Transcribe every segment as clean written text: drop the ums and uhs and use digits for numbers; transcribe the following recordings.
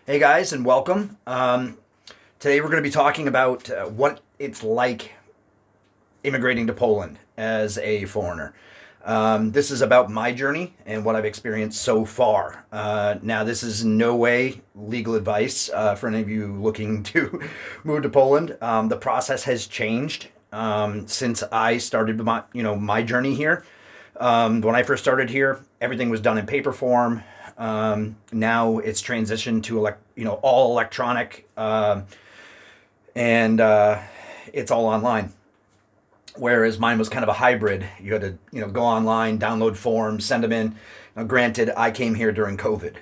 Hey guys, and welcome. Today we're going to be talking about what it's like immigrating to Poland as a foreigner. This is about my journey and what I've experienced so far. Now, this is in no way legal advice for any of you looking to move to Poland. The process has changed since I started my journey here. When I first started here, everything was done in paper form. Now it's transitioned to all electronic, and it's all online. Whereas mine was kind of a hybrid. You had to go online, download forms, send them in. Now, granted, I came here during COVID,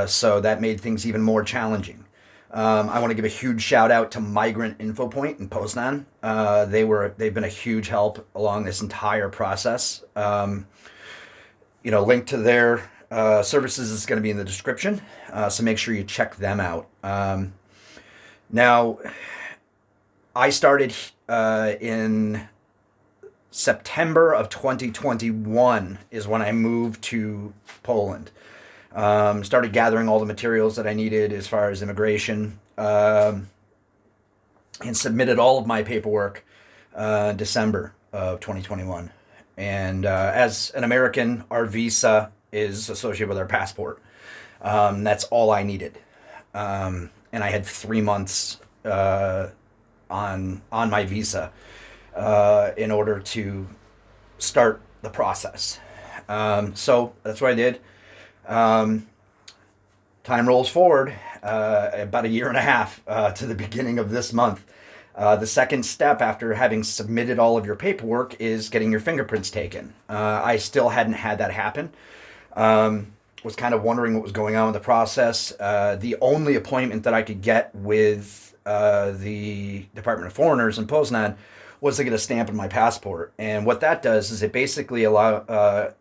so that made things even more challenging. I want to give a huge shout out to Migrant Info Point in Poznan. They've been a huge help along this entire process. Link to their services is going to be in the description, so make sure you check them out. Now, I started in September of 2021 is when I moved to Poland. Started gathering all the materials that I needed as far as immigration, and submitted all of my paperwork December of 2021. And as an American, our visa is associated with our passport. That's all I needed, and I had 3 months on my visa in order to start the process. So that's what I did. Time rolls forward about a year and a half to the beginning of this month. The second step after having submitted all of your paperwork is getting your fingerprints taken. I still hadn't had that happen. Was kind of wondering what was going on with the process. The only appointment that I could get with the Department of Foreigners in Poznan was to get a stamp in my passport. And what that does is it basically alerts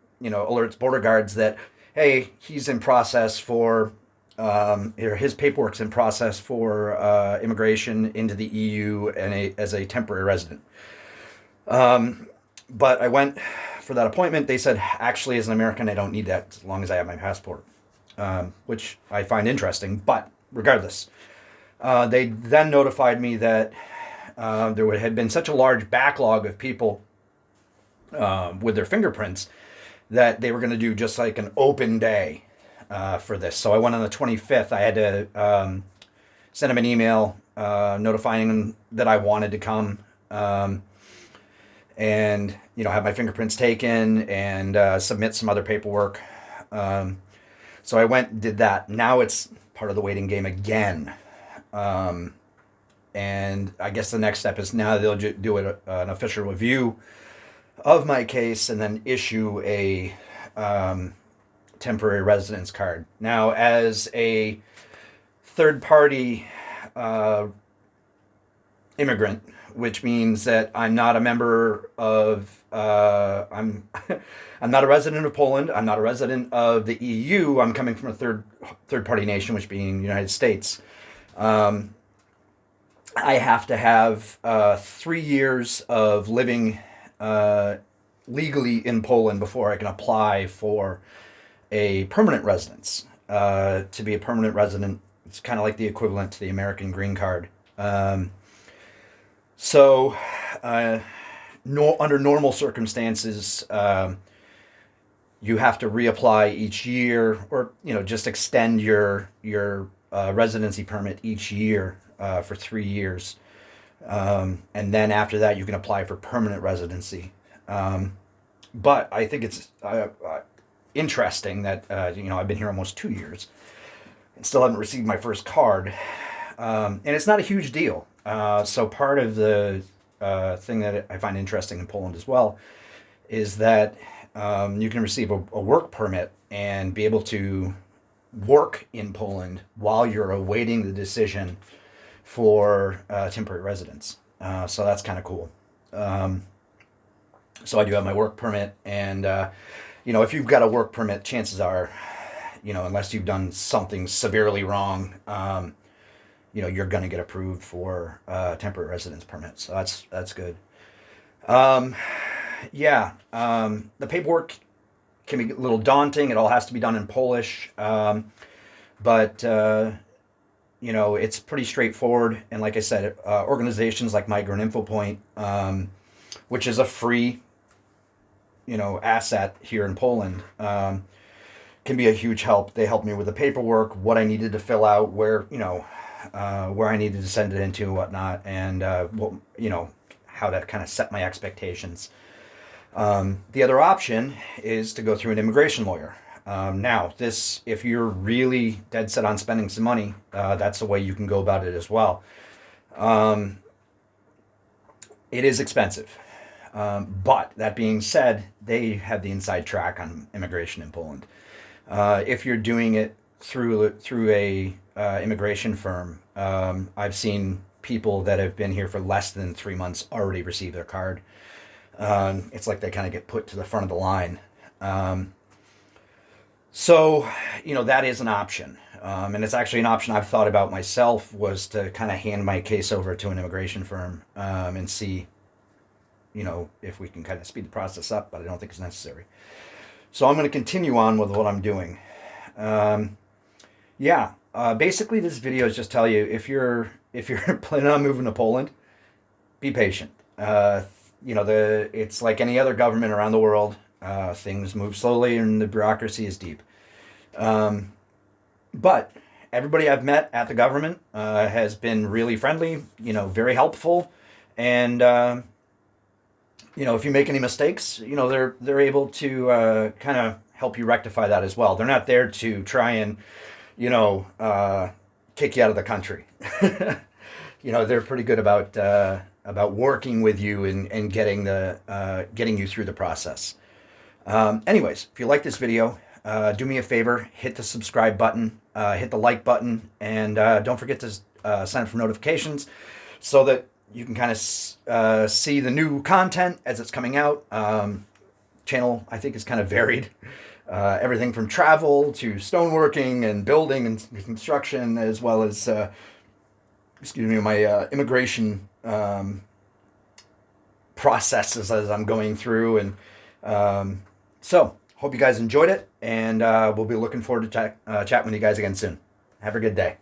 border guards that, hey, he's in process for, or his paperwork's in process for immigration into the EU and as a temporary resident. But I went for that appointment. They said, actually, as an American, I don't need that as long as I have my passport, which I find interesting. But regardless, they then notified me that there had been such a large backlog of people with their fingerprints that they were going to do just like an open day for this. So I went on the 25th. I had to send them an email notifying them that I wanted to come, and have my fingerprints taken and submit some other paperwork. So I went and did that. Now it's part of the waiting game again. And I guess the next step is now they'll do an official review of my case and then issue a temporary residence card. Now, as a third party immigrant, which means that I'm not a member of I'm I'm not a resident of Poland. I'm not a resident of the EU. I'm coming from a third party nation, which being the United States. I have to have 3 years of living legally in Poland before I can apply for a permanent residence. To be a permanent resident, it's kind of like the equivalent to the American green card. So, under normal circumstances, you have to reapply each year, or just extend your residency permit each year for 3 years, and then after that, you can apply for permanent residency. But I think it's interesting that I've been here almost 2 years and still haven't received my first card, and it's not a huge deal. So part of the thing that I find interesting in Poland as well is that you can receive a work permit and be able to work in Poland while you're awaiting the decision for temporary residence. So that's kind of cool. So I do have my work permit, and if you've got a work permit, chances are, unless you've done something severely wrong, you're going to get approved for temporary residence permit. So that's good. Yeah, the paperwork can be a little daunting. It all has to be done in Polish, but it's pretty straightforward. And like I said, organizations like Migrant Info Point, which is a free, asset here in Poland, can be a huge help. They helped me with the paperwork, what I needed to fill out, where I needed to send it into and whatnot, and how to kind of set my expectations. The other option is to go through an immigration lawyer. Now, if you're really dead set on spending some money, that's the way you can go about it as well. It is expensive. But that being said, they have the inside track on immigration in Poland. If you're doing it through a immigration firm, I've seen people that have been here for less than 3 months already receive their card. It's like they kind of get put to the front of the line. So, that is an option. And it's actually an option I've thought about myself, was to kind of hand my case over to an immigration firm, and see, if we can kind of speed the process up, but I don't think it's necessary. So I'm going to continue on with what I'm doing. Basically this video is just tell you, if you're planning on moving to Poland, be patient. It's like any other government around the world. Things move slowly and the bureaucracy is deep. But everybody I've met at the government has been really friendly, very helpful. And, if you make any mistakes, they're able to kind of help you rectify that as well. They're not there to try and, kick you out of the country. They're pretty good about working with you and getting you through the process. Anyways, if you like this video, do me a favor, hit the subscribe button, hit the like button, and don't forget to sign up for notifications so that you can kind of see the new content as it's coming out. Channel, I think, is kind of varied. Everything from travel to stoneworking and building and construction, as well as, my immigration processes as I'm going through. And so, hope you guys enjoyed it, and we'll be looking forward to chatting with you guys again soon. Have a good day.